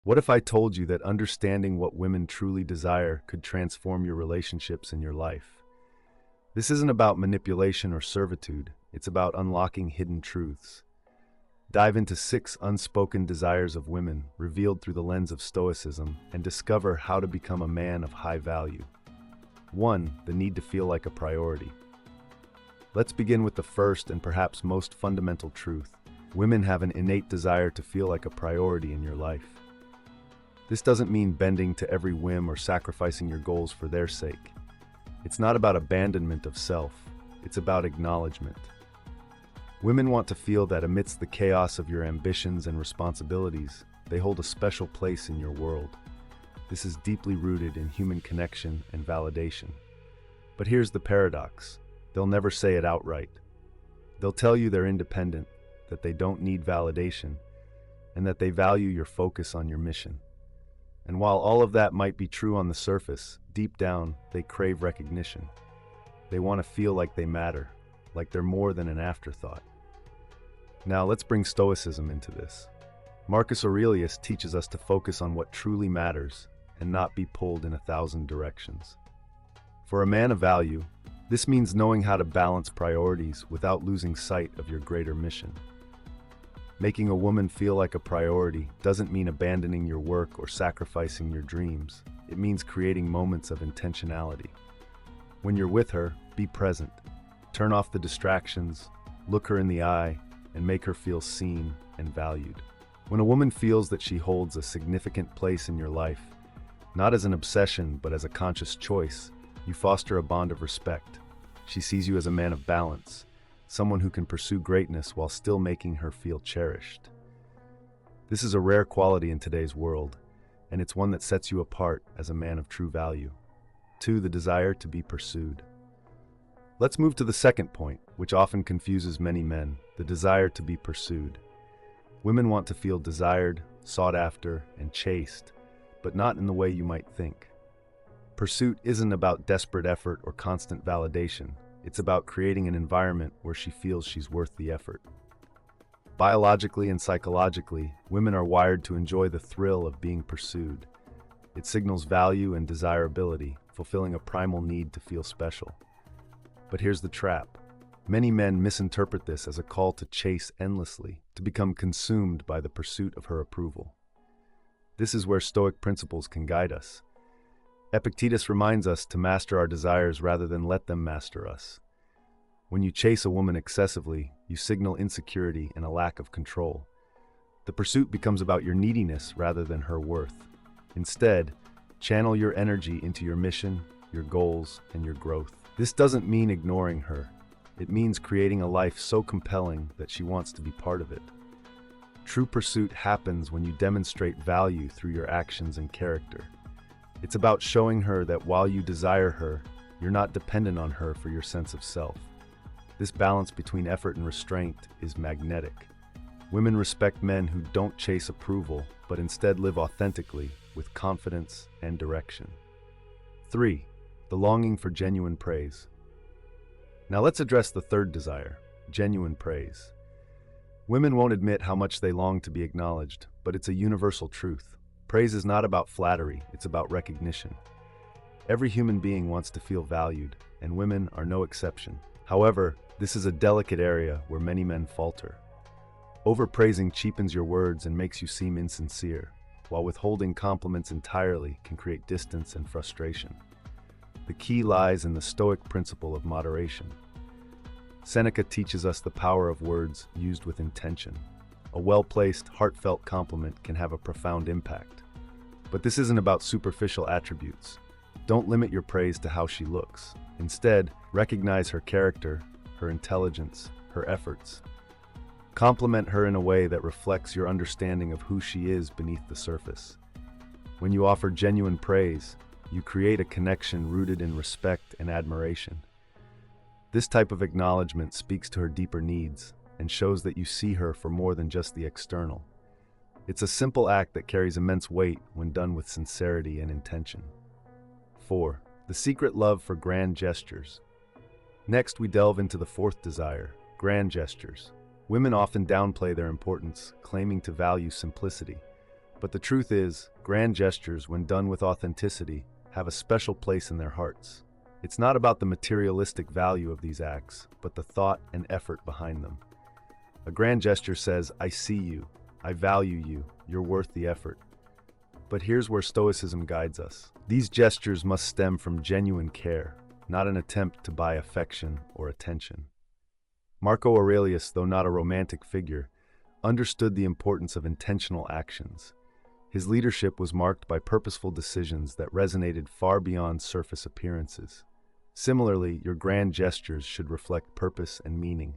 What if I told you that understanding what women truly desire could transform your relationships and your life? This isn't about manipulation or servitude, it's about unlocking hidden truths. Dive into 6 unspoken desires of women revealed through the lens of Stoicism and discover how to become a man of high value. 1. The need to feel like a priority. Let's begin with the first and perhaps most fundamental truth. Women have an innate desire to feel like a priority in your life. This doesn't mean bending to every whim or sacrificing your goals for their sake. It's not about abandonment of self, it's about acknowledgement. Women want to feel that amidst the chaos of your ambitions and responsibilities, they hold a special place in your world. This is deeply rooted in human connection and validation. But here's the paradox. They'll never say it outright. They'll tell you they're independent, that they don't need validation, and that they value your focus on your mission. And while all of that might be true on the surface, deep down, they crave recognition. They want to feel like they matter, like they're more than an afterthought. Now let's bring Stoicism into this. Marcus Aurelius teaches us to focus on what truly matters and not be pulled in 1,000 directions. For a man of value, this means knowing how to balance priorities without losing sight of your greater mission. Making a woman feel like a priority doesn't mean abandoning your work or sacrificing your dreams. It means creating moments of intentionality. When you're with her, be present. Turn off the distractions, look her in the eye, and make her feel seen and valued. When a woman feels that she holds a significant place in your life, not as an obsession but as a conscious choice, you foster a bond of respect. She sees you as a man of balance, someone who can pursue greatness while still making her feel cherished. This is a rare quality in today's world, and it's one that sets you apart as a man of true value. 2. The desire to be pursued. Let's move to the second point, which often confuses many men, the desire to be pursued. Women want to feel desired, sought after, and chased, but not in the way you might think. Pursuit isn't about desperate effort or constant validation. It's about creating an environment where she feels she's worth the effort. Biologically and psychologically, women are wired to enjoy the thrill of being pursued. It signals value and desirability, fulfilling a primal need to feel special. But here's the trap. Many men misinterpret this as a call to chase endlessly, to become consumed by the pursuit of her approval. This is where Stoic principles can guide us. Epictetus reminds us to master our desires rather than let them master us. When you chase a woman excessively, you signal insecurity and a lack of control. The pursuit becomes about your neediness rather than her worth. Instead, channel your energy into your mission, your goals, and your growth. This doesn't mean ignoring her. It means creating a life so compelling that she wants to be part of it. True pursuit happens when you demonstrate value through your actions and character. It's about showing her that while you desire her, you're not dependent on her for your sense of self. This balance between effort and restraint is magnetic. Women respect men who don't chase approval, but instead live authentically, with confidence and direction. 3. The longing for genuine praise. Now let's address the third desire, genuine praise. Women won't admit how much they long to be acknowledged, but it's a universal truth. Praise is not about flattery, it's about recognition. Every human being wants to feel valued, and women are no exception. However, this is a delicate area where many men falter. Overpraising cheapens your words and makes you seem insincere, while withholding compliments entirely can create distance and frustration. The key lies in the Stoic principle of moderation. Seneca teaches us the power of words used with intention. A well-placed, heartfelt compliment can have a profound impact. But this isn't about superficial attributes. Don't limit your praise to how she looks. Instead, recognize her character, her intelligence, her efforts. Compliment her in a way that reflects your understanding of who she is beneath the surface. When you offer genuine praise, you create a connection rooted in respect and admiration. This type of acknowledgement speaks to her deeper needs and shows that you see her for more than just the external. It's a simple act that carries immense weight when done with sincerity and intention. 4. The secret love for grand gestures. Next, we delve into the fourth desire, grand gestures. Women often downplay their importance, claiming to value simplicity. But the truth is, grand gestures, when done with authenticity, have a special place in their hearts. It's not about the materialistic value of these acts, but the thought and effort behind them. A grand gesture says, I see you, I value you, you're worth the effort. But here's where Stoicism guides us. These gestures must stem from genuine care, not an attempt to buy affection or attention. Marco Aurelius, though not a romantic figure, understood the importance of intentional actions. His leadership was marked by purposeful decisions that resonated far beyond surface appearances. Similarly, your grand gestures should reflect purpose and meaning.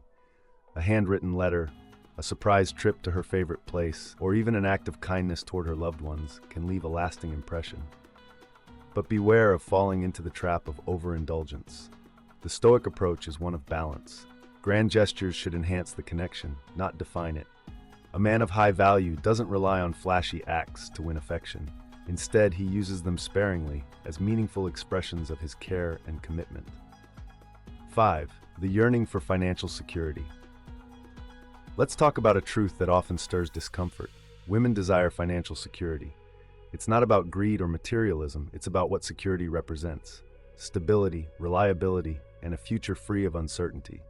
A handwritten letter, a surprise trip to her favorite place, or even an act of kindness toward her loved ones can leave a lasting impression. But beware of falling into the trap of overindulgence. The Stoic approach is one of balance. Grand gestures should enhance the connection, not define it. A man of high value doesn't rely on flashy acts to win affection. Instead, he uses them sparingly as meaningful expressions of his care and commitment. 5. The yearning for financial security. Let's talk about a truth that often stirs discomfort. Women desire financial security. It's not about greed or materialism, it's about what security represents. Stability, reliability, and a future free of uncertainty.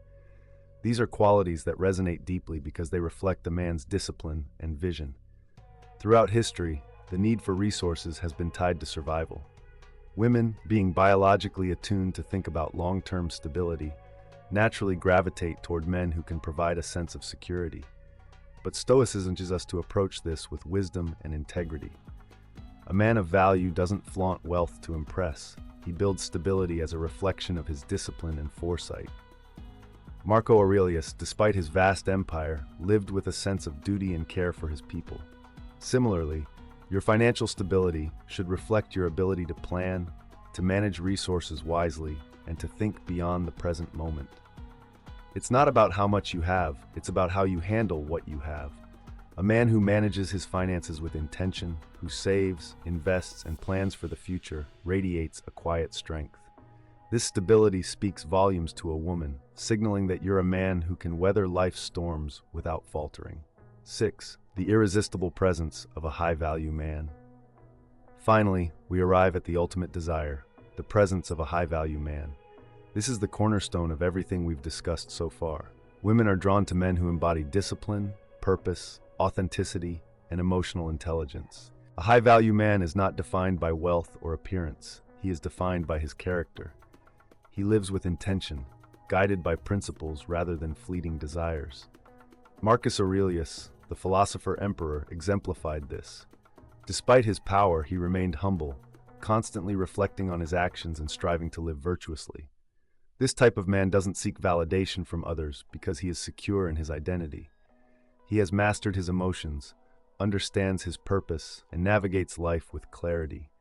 These are qualities that resonate deeply because they reflect a man's discipline and vision. Throughout history, the need for resources has been tied to survival. Women, being biologically attuned to think about long-term stability, naturally gravitate toward men who can provide a sense of security. But Stoicism teaches us to approach this with wisdom and integrity. A man of value doesn't flaunt wealth to impress. He builds stability as a reflection of his discipline and foresight. Marco Aurelius, despite his vast empire, lived with a sense of duty and care for his people. Similarly, your financial stability should reflect your ability to plan, to manage resources wisely, and to think beyond the present moment. It's not about how much you have, it's about how you handle what you have. A man who manages his finances with intention, who saves, invests, and plans for the future, radiates a quiet strength. This stability speaks volumes to a woman, signaling that you're a man who can weather life's storms without faltering. 6. The irresistible presence of a high-value man. Finally, we arrive at the ultimate desire, the presence of a high-value man. This is the cornerstone of everything we've discussed so far. Women are drawn to men who embody discipline, purpose, authenticity, and emotional intelligence. A high-value man is not defined by wealth or appearance. He is defined by his character. He lives with intention, guided by principles rather than fleeting desires. Marcus Aurelius, the philosopher-emperor, exemplified this. Despite his power, he remained humble, constantly reflecting on his actions and striving to live virtuously. This type of man doesn't seek validation from others because he is secure in his identity. He has mastered his emotions, understands his purpose, and navigates life with clarity.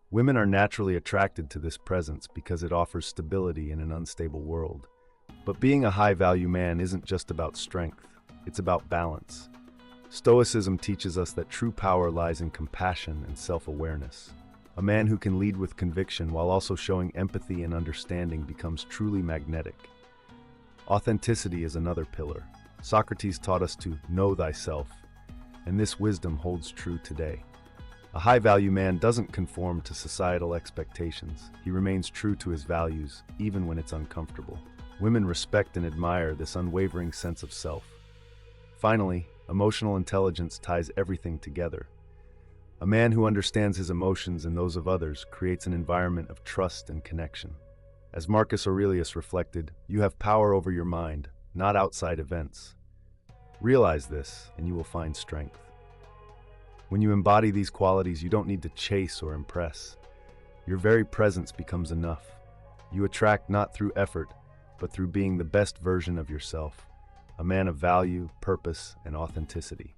Women are naturally attracted to this presence because it offers stability in an unstable world. But being a high-value man isn't just about strength, it's about balance. Stoicism teaches us that true power lies in compassion and self-awareness. A man who can lead with conviction while also showing empathy and understanding becomes truly magnetic. Authenticity is another pillar. Socrates taught us to know thyself, and this wisdom holds true today. A high-value man doesn't conform to societal expectations. He remains true to his values, even when it's uncomfortable. Women respect and admire this unwavering sense of self. Finally, emotional intelligence ties everything together. A man who understands his emotions and those of others creates an environment of trust and connection. As Marcus Aurelius reflected, you have power over your mind, not outside events. Realize this, and you will find strength. When you embody these qualities, you don't need to chase or impress. Your very presence becomes enough. You attract not through effort, but through being the best version of yourself, a man of value, purpose, and authenticity.